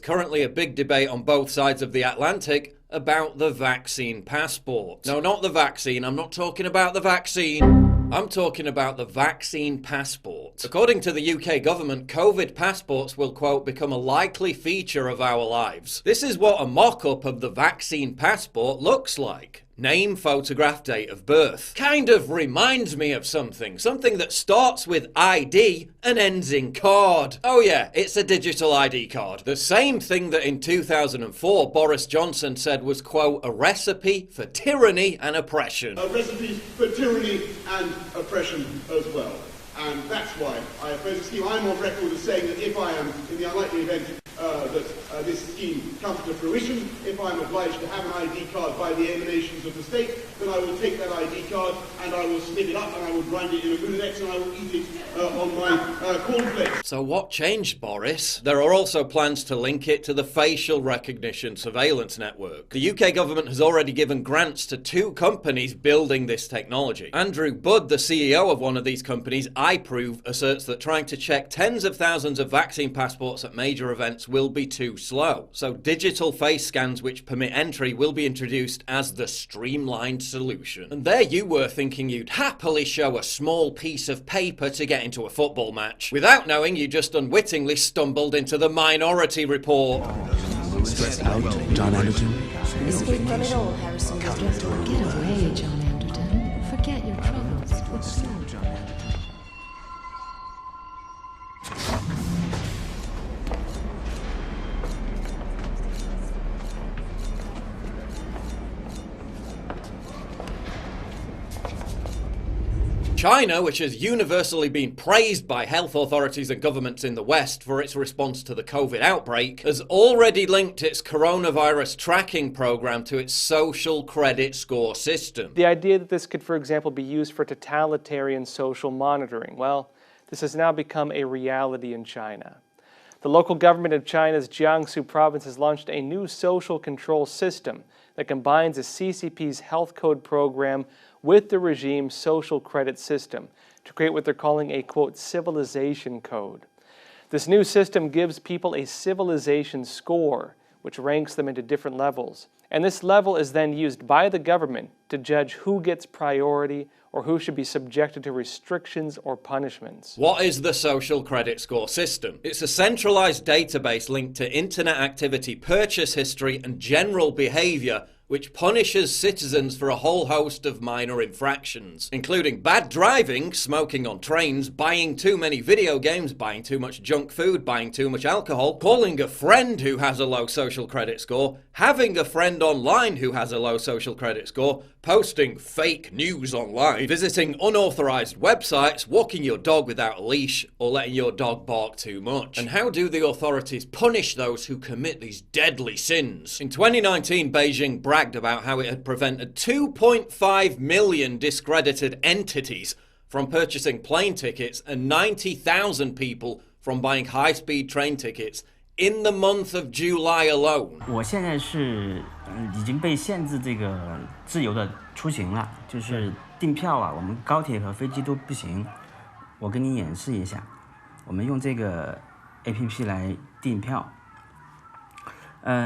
currently a big debate on both sides of the Atlantic about the vaccine passport. No, not the vaccine. I'm not talking about the vaccine. I'm talking about the vaccine passport. According to the UK government, COVID passports will, quote, become a likely feature of our lives. This is what a mock-up of the vaccine passport looks like. Name, photograph, date of birth. Kind of reminds me of something. Something that starts with ID and ends in card. Oh yeah, it's a digital ID card. The same thing that in 2004 Boris Johnson said was, quote, a recipe for tyranny and oppression. A recipe for tyranny and oppression as well. And that's why I oppose the scheme. I'm on record as saying that if I am, in the unlikely event that this scheme comes to fruition, if I'm obliged to have an ID card by the emanations of the state, then I will take that ID card and I will snip it up and I will grind it in a Boulenex and I will eat it on my cornflakes. So what changed, Boris? There are also plans to link it to the facial recognition surveillance network. The UK government has already given grants to 2 companies building this technology. Andrew Budd, the CEO of one of these companies, iProve, asserts that trying to check tens of thousands of vaccine passports at major events will be too slow. So digital face scans which permit entry will be introduced as the streamlined solution. And there you were thinking you'd happily show a small piece of paper to get into a football match, without knowing you just unwittingly stumbled into the Minority Report. John Anderton. Escape from it all, Harrison. Get away, John Anderton. Forget your troubles. What's so, John Anderton? China, which has universally been praised by health authorities and governments in the West for its response to the COVID outbreak, has already linked its coronavirus tracking program to its social credit score system. The idea that this could, for example, be used for totalitarian social monitoring, well, this has now become a reality in China. The local government of China's Jiangsu province has launched a new social control system that combines the CCP's health code program with the regime's social credit system to create what they're calling a, quote, civilization code. This new system gives people a civilization score, which ranks them into different levels. And this level is then used by the government to judge who gets priority or who should be subjected to restrictions or punishments. What is the social credit score system? It's a centralized database linked to internet activity, purchase history, and general behavior, which punishes citizens for a whole host of minor infractions, including bad driving, smoking on trains, buying too many video games, buying too much junk food, buying too much alcohol, calling a friend who has a low social credit score, having a friend online who has a low social credit score, posting fake news online, visiting unauthorized websites, walking your dog without a leash, or letting your dog bark too much. And how do the authorities punish those who commit these deadly sins? In 2019, Beijing bragged about how it had prevented 2.5 million discredited entities from purchasing plane tickets and 90,000 people from buying high-speed train tickets in the month of July alone. 我现在是已经被限制这个自由的出行了，就是订票啊，我们高铁和飞机都不行。我跟你演示一下，我们用这个 APP 来订票。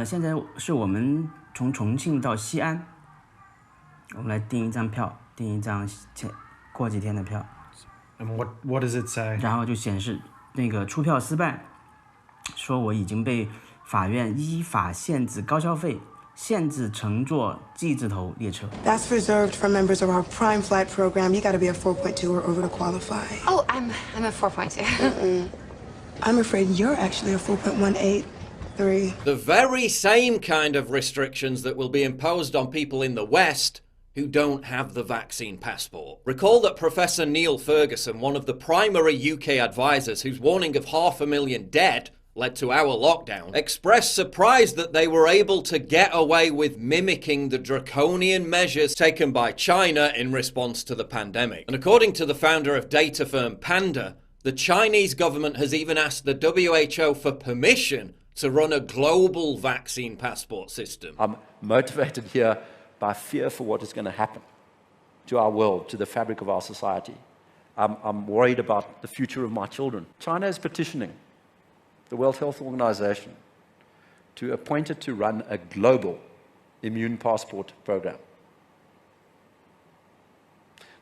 现在是我们从重庆到西安，我们来订一张票，订一张过几天的票。And what does it say? 然后就显示那个出票失败。说我已经被法院依法限制高消费，限制乘坐 G 字头列车。 That's reserved for members of our Prime Flight program. You got to be a 4.2 or over to qualify. Oh, I'm a 4.2. I'm afraid you're actually a 4.18. The very same kind of restrictions that will be imposed on people in the West who don't have the vaccine passport. Recall that Professor Neil Ferguson, one of the primary UK advisors whose warning of 500,000 dead led to our lockdown, expressed surprise that they were able to get away with mimicking the draconian measures taken by China in response to the pandemic. And according to the founder of data firm Panda, the Chinese government has even asked the WHO for permission to run a global vaccine passport system. I'm motivated here by fear for what is going to happen to our world, to the fabric of our society. I'm worried about the future of my children. China is petitioning the World Health Organization to appoint it to run a global immune passport program.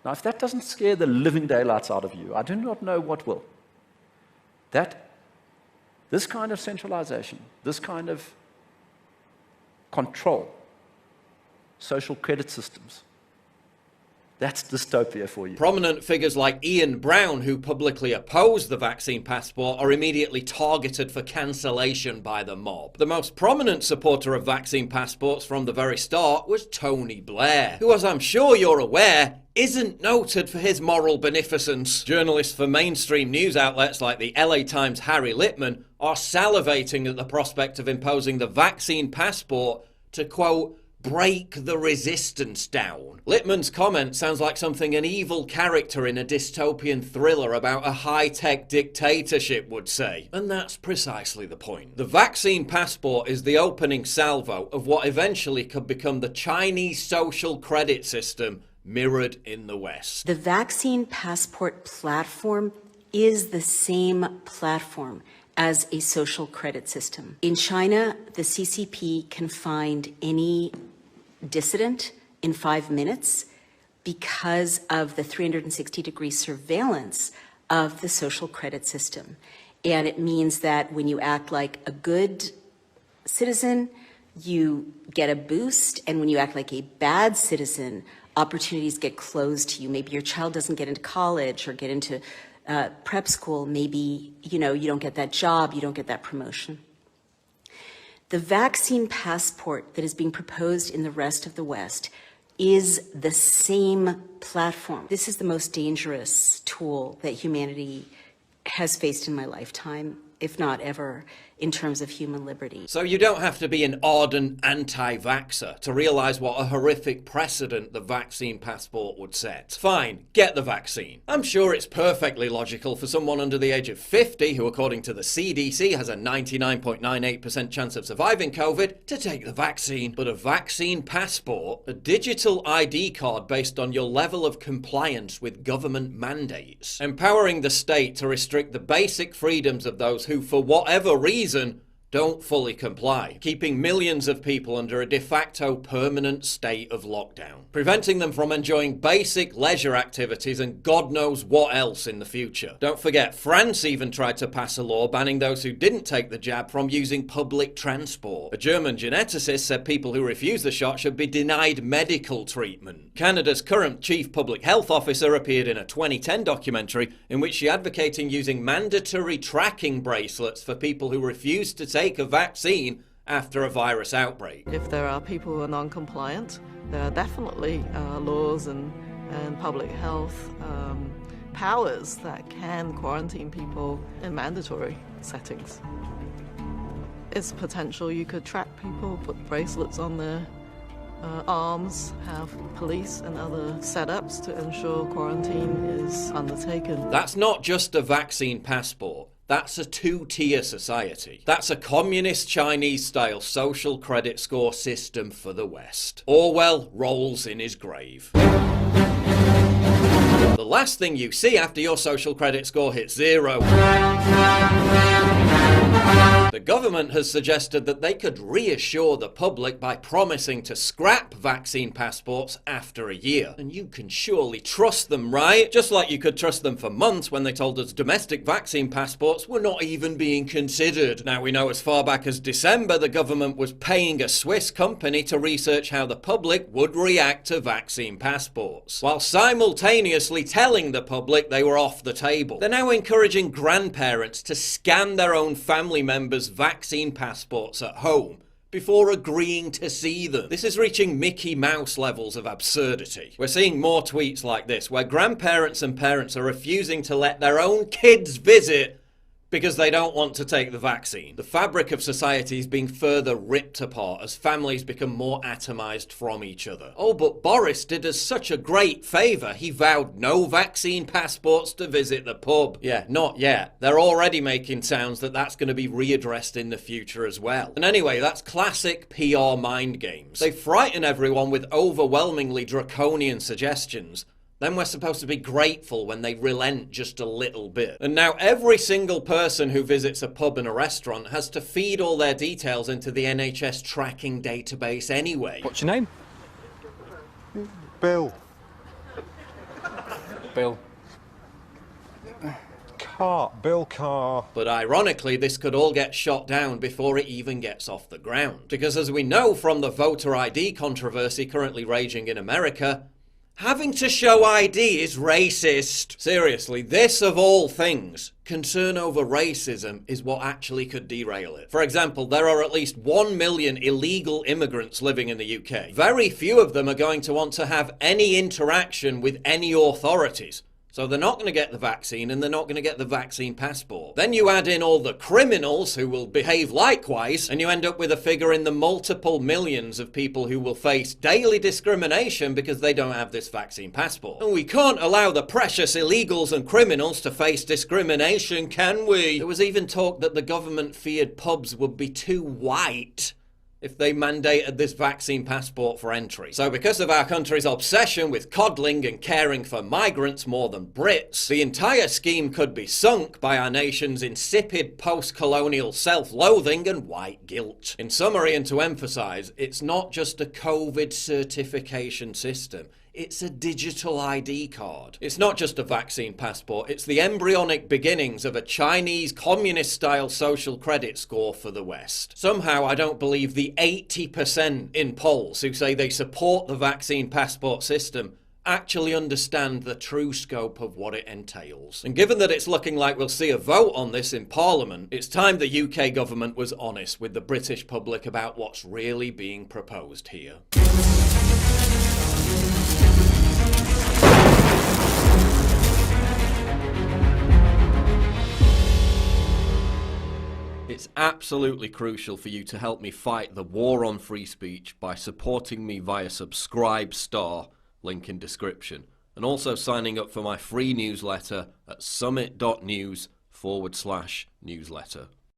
Now, if that doesn't scare the living daylights out of you, I do not know what will. This kind of centralization, this kind of control, social credit systems, that's dystopia for you. Prominent figures like Ian Brown, who publicly oppose the vaccine passport, are immediately targeted for cancellation by the mob. The most prominent supporter of vaccine passports from the very start was Tony Blair, who, as I'm sure you're aware, isn't noted for his moral beneficence. Journalists for mainstream news outlets like the LA Times' Harry Litman are salivating at the prospect of imposing the vaccine passport to, quote, break the resistance down. Litman's comment sounds like something an evil character in a dystopian thriller about a high-tech dictatorship would say. And that's precisely the point. The vaccine passport is the opening salvo of what eventually could become the Chinese social credit system mirrored in the West. The vaccine passport platform is the same platform as a social credit system. In China, the CCP can find any dissident in 5 minutes because of the 360-degree surveillance of the social credit system. And it means that when you act like a good citizen, you get a boost, and when you act like a bad citizen, opportunities get closed to you. Maybe your child doesn't get into college or get into prep school. Maybe, you don't get that job, you don't get that promotion. The vaccine passport that is being proposed in the rest of the West is the same platform. This is the most dangerous tool that humanity has faced in my lifetime, if not ever, in terms of human liberty. So you don't have to be an ardent anti-vaxxer to realise what a horrific precedent the vaccine passport would set. Fine, get the vaccine. I'm sure it's perfectly logical for someone under the age of 50, who according to the CDC has a 99.98% chance of surviving COVID, to take the vaccine. But a vaccine passport, a digital ID card based on your level of compliance with government mandates, empowering the state to restrict the basic freedoms of those who, for whatever reason, don't fully comply, keeping millions of people under a de facto permanent state of lockdown, preventing them from enjoying basic leisure activities and God knows what else in the future. Don't forget, France even tried to pass a law banning those who didn't take the jab from using public transport. A German geneticist said people who refuse the shot should be denied medical treatment. Canada's current chief public health officer appeared in a 2010 documentary in which she advocated using mandatory tracking bracelets for people who refuse to take a vaccine after a virus outbreak. If there are people who are non-compliant, there are definitely laws and public health powers that can quarantine people in mandatory settings. It's potential you could track people, put bracelets on their arms, have police and other setups to ensure quarantine is undertaken. That's not just a vaccine passport. That's a two-tier society. That's a communist Chinese-style social credit score system for the West. Orwell rolls in his grave. The last thing you see after your social credit score hits 0. The government has suggested that they could reassure the public by promising to scrap vaccine passports after a year. And you can surely trust them, right? Just like you could trust them for months when they told us domestic vaccine passports were not even being considered. Now we know as far back as December the government was paying a Swiss company to research how the public would react to vaccine passports, while simultaneously telling the public they were off the table. They're now encouraging grandparents to scan their own family members' vaccine passports at home before agreeing to see them. This is reaching Mickey Mouse levels of absurdity. We're seeing more tweets like this, where grandparents and parents are refusing to let their own kids visit because they don't want to take the vaccine. The fabric of society is being further ripped apart as families become more atomized from each other. Oh, but Boris did us such a great favour. He vowed no vaccine passports to visit the pub. Yeah, not yet. They're already making sounds that that's going to be readdressed in the future as well. And anyway, that's classic PR mind games. They frighten everyone with overwhelmingly draconian suggestions, Then we're supposed to be grateful when they relent just a little bit. And now every single person who visits a pub and a restaurant has to feed all their details into the NHS tracking database anyway. What's your name? Bill. Bill. Bill Carr. But ironically, this could all get shot down before it even gets off the ground. Because as we know from the voter ID controversy currently raging in America, having to show ID is racist. Seriously, this of all things, concern over racism, is what actually could derail it. For example, there are at least 1 million illegal immigrants living in the UK. Very few of them are going to want to have any interaction with any authorities. So they're not going to get the vaccine, and they're not going to get the vaccine passport. Then you add in all the criminals who will behave likewise, and you end up with a figure in the multiple millions of people who will face daily discrimination because they don't have this vaccine passport. And we can't allow the precious illegals and criminals to face discrimination, can we? There was even talk that the government feared pubs would be too white if they mandated this vaccine passport for entry. So because of our country's obsession with coddling and caring for migrants more than Brits, the entire scheme could be sunk by our nation's insipid post-colonial self-loathing and white guilt. In summary, and to emphasise, it's not just a COVID certification system. It's a digital ID card. It's not just a vaccine passport, it's the embryonic beginnings of a Chinese communist-style social credit score for the West. Somehow I don't believe the 80% in polls who say they support the vaccine passport system actually understand the true scope of what it entails. And given that it's looking like we'll see a vote on this in Parliament, it's time the UK government was honest with the British public about what's really being proposed here. It's absolutely crucial for you to help me fight the war on free speech by supporting me via Subscribe Star, link in description, and also signing up for my free newsletter at summit.news/newsletter.